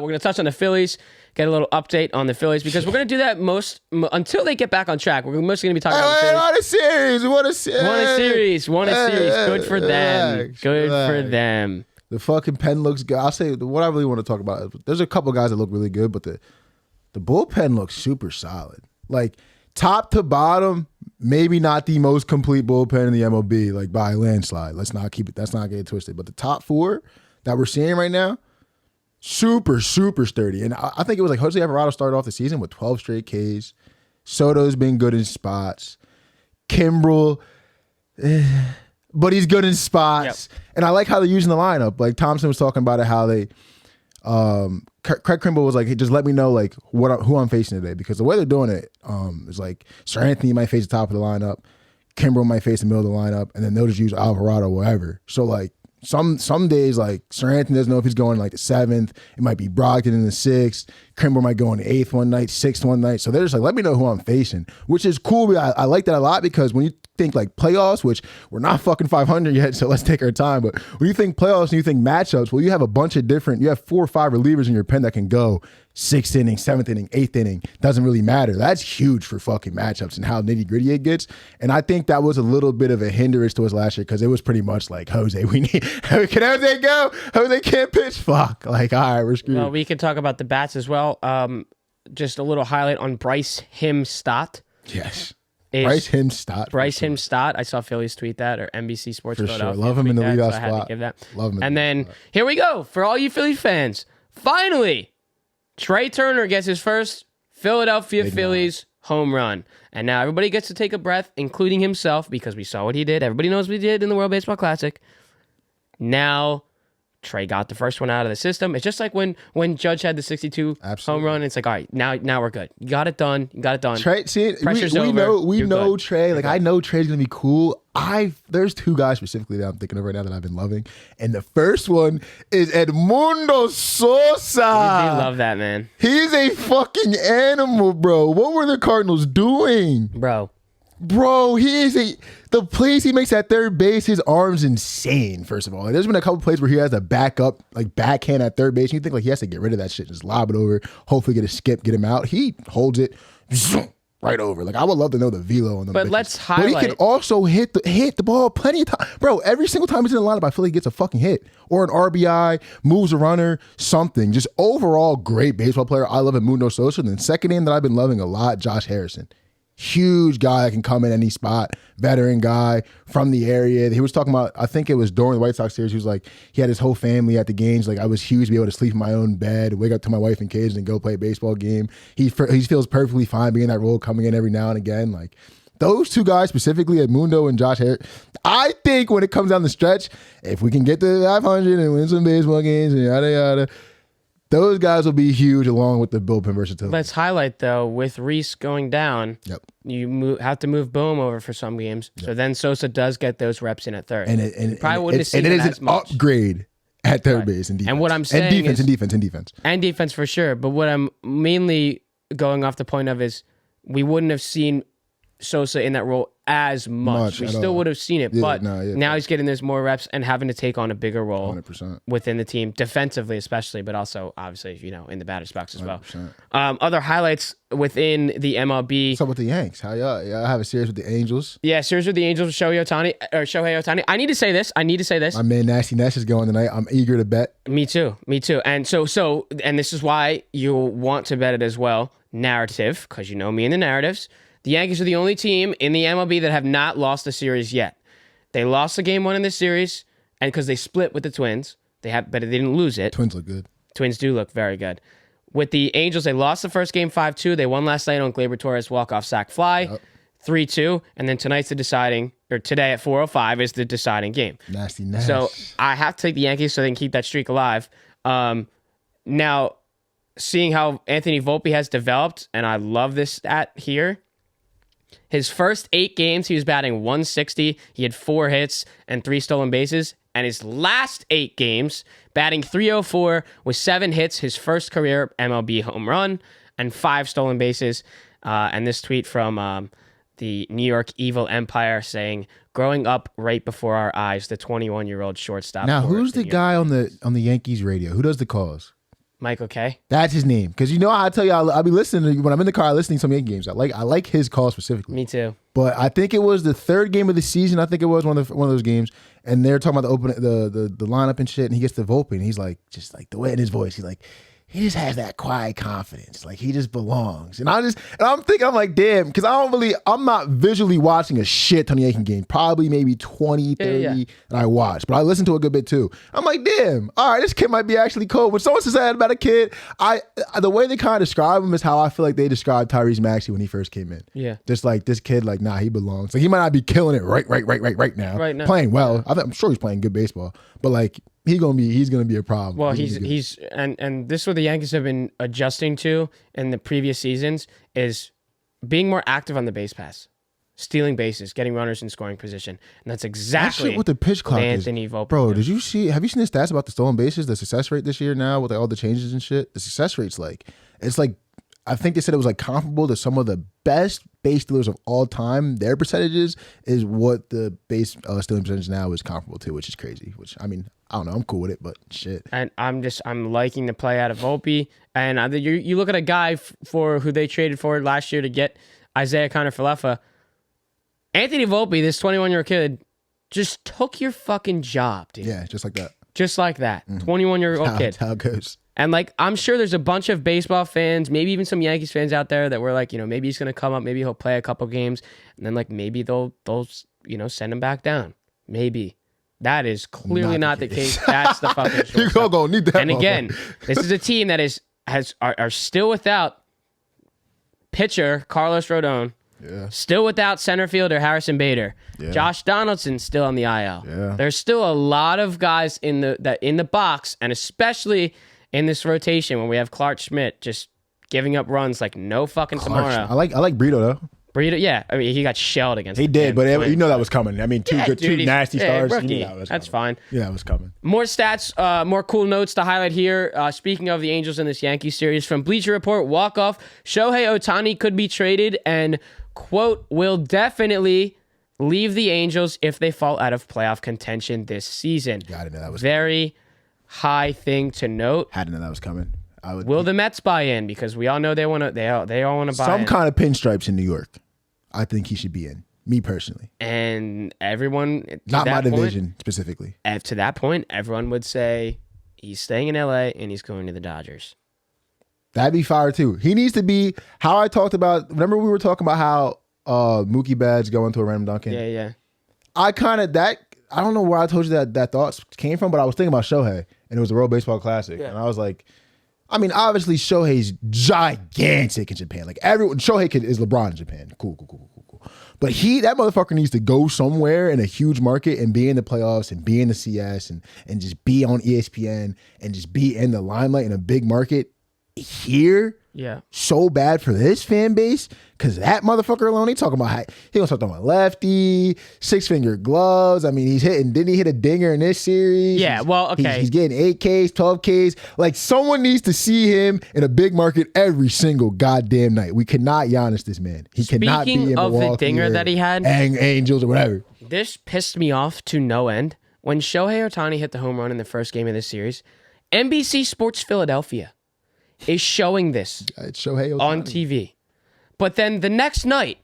we're going to touch on the Phillies, get a little update on the Phillies, because we're going to do that until they get back on track. We're mostly going to be talking about the Phillies. Won a series. Good for them. For them. The fucking pen looks good. I'll say what I really want to talk about. There's a couple guys that look really good, but the bullpen looks super solid. Like top to bottom, maybe not the most complete bullpen in the MLB, like by a landslide. Let's not get it twisted. But the top four that we're seeing right now, super, super sturdy. And I think it was like Jose Alvarado started off the season with 12 straight Ks. Soto's been good in spots. Kimbrel, but he's good in spots. Yep. And I like how they're using the lineup. Like Thompson was talking about it, how they Craig Kimbrel was like, hey, just let me know like who I'm facing today, because the way they're doing it is like Sir Anthony might face the top of the lineup, Kimbrel might face the middle of the lineup, and then they'll just use Alvarado wherever. So like some days like Sir Anthony doesn't know if he's going like the 7th. It might be Brogdon in the 6th. Kimbrel might go in the 8th one night, 6th one night. So they're just like, let me know who I'm facing, which is cool. I like that a lot, because when you think like playoffs, which we're not fucking 500 yet, so let's take our time. But when you think playoffs and you think matchups, well, you have a bunch of different, you have 4 or 5 relievers in your pen that can go 6th inning, 7th inning, 8th inning. Doesn't really matter. That's huge for fucking matchups and how nitty gritty it gets. And I think that was a little bit of a hindrance to us last year, because it was pretty much like, Jose, we need, can Jose go? Jose can't pitch. Fuck. Like, all right, we're screwed. Well, we can talk about the bats as well. Just a little highlight on Bryce Himstott. Yes. Bryce Himstott. I saw Phillies tweet that, or NBC Sports. For sure. Love him in the leadoff spot. I had to give that. Love him. And then here we go for all you Philly fans. Finally, Trey Turner gets his first Philadelphia Phillies home run. And now everybody gets to take a breath, including himself, because we saw what he did. Everybody knows what he did in the World Baseball Classic. Now Trey got the first one out of the system. It's just like when Judge had the 62 home run. It's like, all right, now we're good. You got it done. Trey, see, pressure's we over. We know good. Trey. Like, I know Trey's gonna be cool. There's 2 guys specifically that I'm thinking of right now that I've been loving, and the first one is Edmundo Sosa. I love that, man. He's a fucking animal, bro. What were the Cardinals doing, Bro, the plays he makes at third base, his arm's insane, first of all. Like, there's been a couple plays where he has a backup, like backhand at third base, and you think like he has to get rid of that shit, just lob it over, hopefully get a skip, get him out. He holds it right over. Like, I would love to know the velo on the But let's highlight. But he can also hit the ball plenty of time. Bro, every single time he's in the lineup, I feel like he gets a fucking hit or an RBI, moves a runner, something. Just overall great baseball player. I love Edmundo Sosa. And then second name that I've been loving a lot, Josh Harrison. Huge guy that can come in any spot, veteran guy from the area. He was talking about, I think it was during the White Sox series, he was like, he had his whole family at the games. Like, I was huge to be able to sleep in my own bed, wake up to my wife and kids and go play a baseball game. He feels perfectly fine being in that role, coming in every now and again. Like, those 2 guys specifically, Edmundo and Josh Harris, I think when it comes down the stretch, if we can get to 500 and win some baseball games and yada yada, those guys will be huge along with the bullpen versatility. Let's highlight, though, with Reese going down, you have to move Bohm over for some games. Yep. So then Sosa does get those reps in at third. And it is an upgrade at third base and defense. And what I'm saying and defense. And defense for sure. But what I'm mainly going off the point of is we wouldn't have seen Sosa in that role as much. We still would have seen it, but now he's getting those more reps and having to take on a bigger role 100%. within the team, defensively especially, but also obviously, in the batter's box as 100%. Well. Other highlights within the MLB. What's up with the Yanks? How y'all have a series with the Angels? Yeah, series with the Angels with Shohei Ohtani. I need to say this. My man Nasty Nash is going tonight. I'm eager to bet. Me too. And so and this is why you'll want to bet it as well. Narrative, because you know me and the narratives. The Yankees are the only team in the MLB that have not lost a series yet. They lost the game 1 in this series, and because they split with the Twins, but they didn't lose it. Twins look good. Twins do look very good. With the Angels, they lost the first game 5-2. They won last night on Gleyber Torres' walk-off sac fly, 3-2, and then today at 4:05 is the deciding game. Nasty Nash. So I have to take the Yankees so they can keep that streak alive. Now, seeing how Anthony Volpe has developed, and I love this stat here. His first 8 games, he was batting 160. He had 4 hits and 3 stolen bases. And his last 8 games, batting 304 with 7 hits, his first career MLB home run, and 5 stolen bases. And this tweet from the New York Evil Empire saying, "Growing up right before our eyes, the 21-year-old shortstop." Now, who's the guy on the Yankees radio? Who does the calls? Michael K. That's his name. Because you know how I tell you, I'll be listening to, when I'm in the car, listening to some Yankee games. I like his call specifically. Me too. But I think it was the third game of the season. I think it was one of those games, and they're talking about the lineup and shit. And he gets to Volpe, and he's like, just like the way in his voice, he's like, he just has that quiet confidence, like he just belongs. And I'm thinking, I'm like, damn, because I'm not visually watching a shit ton of Yankee game. Probably maybe 20, 30 that I watch, but I listen to a good bit too. I'm like, damn, all right, this kid might be actually cool. When someone says that about a kid, the way they kind of describe him is how I feel like they described Tyrese Maxey when he first came in. Yeah, just like this kid, like, nah, he belongs. Like he might not be killing it right now. Right now, playing well. I'm sure he's playing good baseball, but like. He's gonna be a problem. Well, he's and this is what the Yankees have been adjusting to in the previous seasons is being more active on the base pass, stealing bases, getting runners in scoring position, and that's exactly that shit with the pitch clock. Anthony Volpe. Bro, have you seen the stats about the stolen bases, the success rate this year now with like all the changes and shit? The success rate's it's like I think they said it was like comparable to some of the best base stealers of all time. Their percentages is what the base stealing percentage now is comparable to, which is crazy. Which I mean, I don't know. I'm cool with it, but shit. And I'm liking the play out of Volpe. And you look at a guy for who they traded for last year to get Isaiah Kiner-Falefa. Anthony Volpe, this 21-year-old kid, just took your fucking job, dude. Yeah, just like that. Just like that. 21-year-old kid. That's how it goes. And like, I'm sure there's a bunch of baseball fans, maybe even some Yankees fans out there that were like, maybe he's going to come up, maybe he'll play a couple games, and then like maybe they'll send him back down. Maybe. That is clearly not the case. That's the fucking shortstop. You're gonna need that. And again, this is a team that are still without pitcher Carlos Rodon. Yeah. Still without center fielder Harrison Bader. Yeah. Josh Donaldson still on the IL. Yeah. There's still a lot of guys in the box, and especially in this rotation when we have Clark Schmidt just giving up runs like no fucking tomorrow. I like Brito though. Brito, yeah. I mean, he got shelled against. He did, but you know that was coming. I mean, two nasty stars. Rookie. You knew that was That's coming. fine. Yeah, it was coming. More stats, more cool notes to highlight here. Speaking of the Angels in this Yankee series, from Bleacher Report, walk-off, Shohei Ohtani could be traded and, quote, will definitely leave the Angels if they fall out of playoff contention this season. Yeah, I didn't know that was very high thing to note. I didn't know that was coming. Will the Mets buy in? Because we all know they want to. They all want to buy some in. kind of pinstripes in New York. I think he should be in. Me personally, and everyone not my division specifically. To that point, everyone would say he's staying in LA and he's going to the Dodgers. That'd be fire too. He needs to be how I talked about. Remember we were talking about how Mookie Betts going to a random Duncan. Yeah. I don't know where I told you that thoughts came from, but I was thinking about Shohei, and it was the World Baseball Classic, and I was like, I mean, obviously Shohei's gigantic in Japan. Like Shohei is LeBron in Japan. Cool. But that motherfucker needs to go somewhere in a huge market and be in the playoffs and be in the CS and just be on ESPN and just be in the limelight in a big market here. Yeah. So bad for this fan base because that motherfucker alone, he talking about he gonna start throwing lefty, 6-finger gloves. I mean, didn't he hit a dinger in this series? Yeah, well, okay. He's getting 8Ks, 12Ks. Like someone needs to see him in a big market every single goddamn night. We cannot Giannis this man. He cannot be in Speaking of Milwaukee the dinger that he had, Angels or whatever. This pissed me off to no end. When Shohei Ohtani hit the home run in the first game of this series, NBC Sports Philadelphia is showing this it's Shohei Ohtani on TV. But then the next night,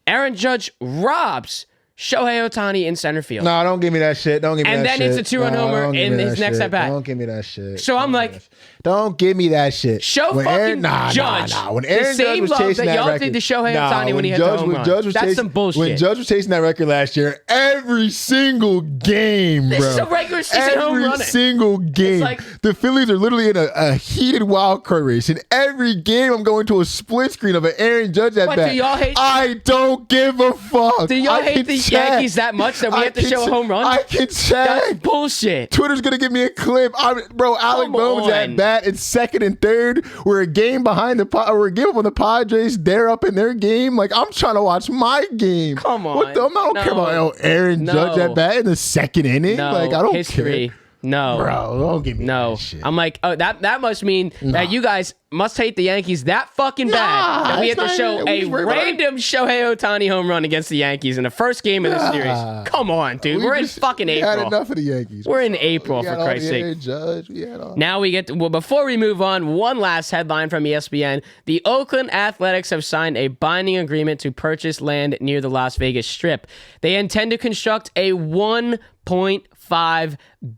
Aaron Judge robs Shohei Ohtani in center field. No, don't give me that shit. Don't give me that shit. And then it's a 2-run homer in his next at bat. Don't give me that shit. So I'm like, don't give me that shit. Show fucking Judge. When Aaron Judge was chasing that y'all record, did to Shohei Ohtani when he hit the home run. That's some bullshit. When Judge was chasing that record last year, every single game, bro. This is a regular season home run. Every single game. Like, the Phillies are literally in a heated wild card race. In every game, I'm going to a split screen of an Aaron Judge at bat. Do y'all hate? I don't give a fuck. Do y'all hate the Yankees that much that we have to show a home run? I can check. That's bullshit. Twitter's gonna give me a clip. Bro, Alec Bones at bat in second and third. We're a game behind we're a game up on the Padres. They're up in their game. Like, I'm trying to watch my game. Come on. I don't care about Aaron Judge at bat in the second inning. No, like, I don't history. care. No, bro, don't give me that shit. I'm like, oh, that must mean that you guys must hate the Yankees that fucking bad that we have to show a random Shohei Ohtani home run against the Yankees in the first game of the series. Come on, dude. We're in fucking April. We had enough of the Yankees. We're in April, for Christ's sake. Judge. Now we get to, well, before we move on, one last headline from ESPN. The Oakland Athletics have signed a binding agreement to purchase land near the Las Vegas Strip. They intend to construct a $1.5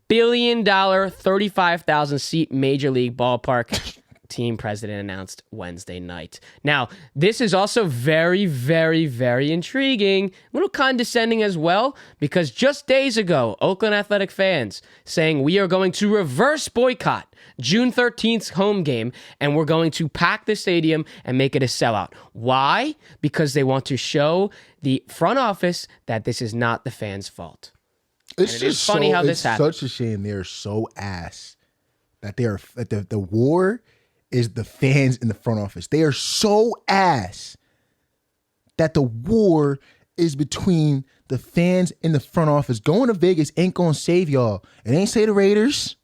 billion, 35,000 seat Major League ballpark. Team president announced Wednesday night. Now, this is also very, very, very intriguing, a little condescending as well, because just days ago, Oakland Athletic fans saying we are going to reverse boycott June 13th home game, and we're going to pack the stadium and make it a sellout. Why? Because they want to show the front office that this is not the fans' fault. It's just funny how this happened. It's such a shame they're so ass that they are that the war is the fans in the front office. They are so ass that the war is between the fans in the front office. Going to Vegas ain't gonna save y'all. It ain't say the Raiders.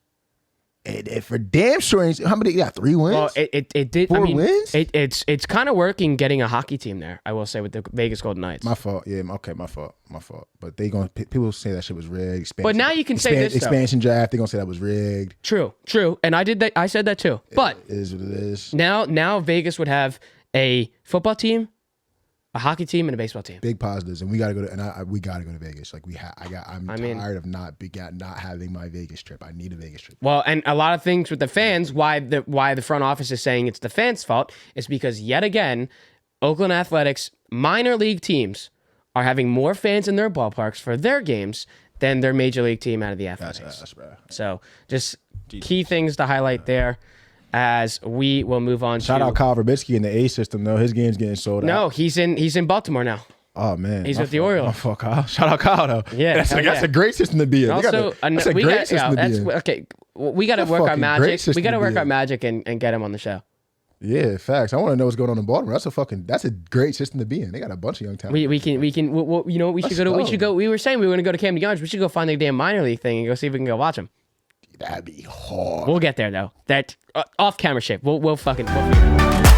It for damn sure ain't. How many? You got 3 wins? Well, it did. 4 wins? It's kind of working getting a hockey team there, I will say, with the Vegas Golden Knights. My fault. Yeah, okay, my fault. But people say that shit was rigged. But now you can say this, expansion draft, they're gonna say that was rigged. True. And I said that too. But it is what it is. Now Vegas would have a football team, a hockey team, and a baseball team. Big positives, and we gotta go to we gotta go to Vegas. Like I'm tired of not having my Vegas trip. I need a Vegas trip. Well, and a lot of things with the fans. Why the front office is saying it's the fans' fault is because yet again, Oakland Athletics minor league teams are having more fans in their ballparks for their games than their major league team out of the Athletics. That's right. So just key things to highlight there. As we will move on. Shout out Kyle Verbitsky in the A system though. His game's getting sold out. No, he's in Baltimore now. Oh man, he's with the Orioles. My fault, Kyle. Shout out Kyle though. Yeah, that's a great system to be in. Also, that's a great system to be in. Okay, we got to work our magic. We got to work our magic and get him on the show. Yeah, facts. I want to know what's going on in Baltimore. That's a great system to be in. They got a bunch of young talent. We can. You know, we should go. We were saying we were going to go to Camden Yards. We should go find the damn minor league thing and go see if we can go watch them. That'd be hard. We'll get there though. That off camera shit. We'll figure it out.